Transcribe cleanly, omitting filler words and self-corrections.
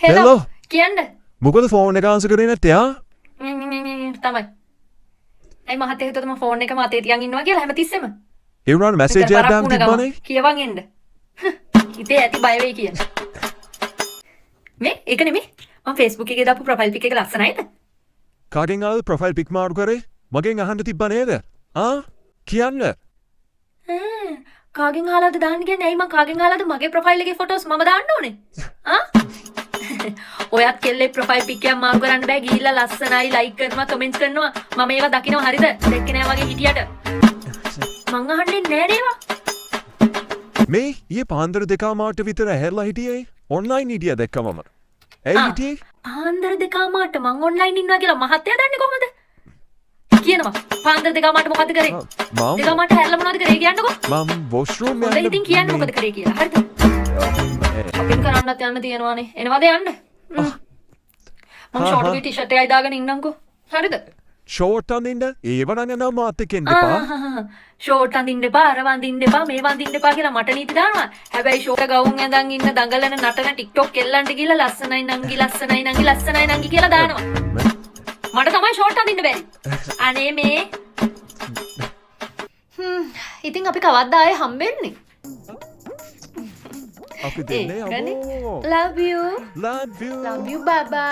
Hello කියන්න මොකද phone එක ආන්සර් කරේ නැත්තේ ආ? තමයි. ඇයි මහත්තයා හිතුවද මම ෆෝන් එක මතේ තියන් ඉන්නවා කියලා හැමතිස්සෙම? ඒ වුණාට මැසේජ් එකක් දාන්න තිබ්බනේ. කියවන් එන්න. හිතේ ඇති බය වෙයි කියන. මේ ඒක නෙමෙයි. මම Facebook එකේ දාපු ප්‍රොෆයිල් පික් එක ලස්සනයිද? කාගෙන් ආවද ප්‍රොෆයිල් පික් මාරු කරේ? මගෙන් අහන්න තිබ්බ නේද? ආ? කියන්න. කාගෙන් අහලාද දාන්න කියන්නේ? ඇයි මම කාගෙන් අහලාද මගේ ප්‍රොෆයිල් එකේ ෆොටෝස් මම දාන්න ඕනේ? ආ? ඔයත් කෙල්ලේ ප්‍රොෆයිල් පික් එකක් මාරු කරන්න බෑ. ගිහිල්ලා ලස්සනයි ලයික් කරනවා කමෙන්ට්ස් කරනවා. මම ඒවා දකිනවා හරිද? දැක්කේ නෑ වගේ හිටියට. මං අහන්නේ නෑ නේවා. මේ ඊයේ පාන්දර 2:00 විතර ඇහැරලා හිටියේ. ඔන්ලයින් හිටියා දැක්කම මම. ඇයි හිටියේ? පාන්දර 2:00 මං ඔන්ලයින් ඉන්නවා කියලා මහත්තයා දන්නේ කොහමද? කියනවා. පාන්දර 2:00 මොකද කරේ? 2:00 හැරලා මොනවද කරේ කියන්නකෝ. මම වොෂ්රූම් යන්න. හොඳයි ඉතින් කියන්න මොකද කරේ කියලා. හරිද? අපින් කරන්නත් යන්න තියෙනවානේ. එනවාද යන්න? මම ෂෝට් වී ටී-ෂර්ට් එකයි දාගෙන ඉන්නම්කෝ. හරිද? ෂෝට් අඳින්න ඒව නම් යනවා මාත් එක්ක එන්න එපා. ෂෝට් අඳින්න එපා, අර වඳින්න එපා, මේ වඳින්න එපා කියලා මට නීති දානවා. හැබැයි ෂෝට් ගවුම් ඇඳන් ඉන්න දඟලන නටන TikTok කෙල්ලන්ට ගිහලා ලස්සනයි නංගි ලස්සනයි නංගි ලස්සනයි නංගි කියලා දානවා. මට තමයි ෂෝට් අඳින්න බැරි. අනේ මේ ඉතින් අපි කවද්ද ආයේ හම්බෙන්නේ? අපි දෙන්නේ love you love you baba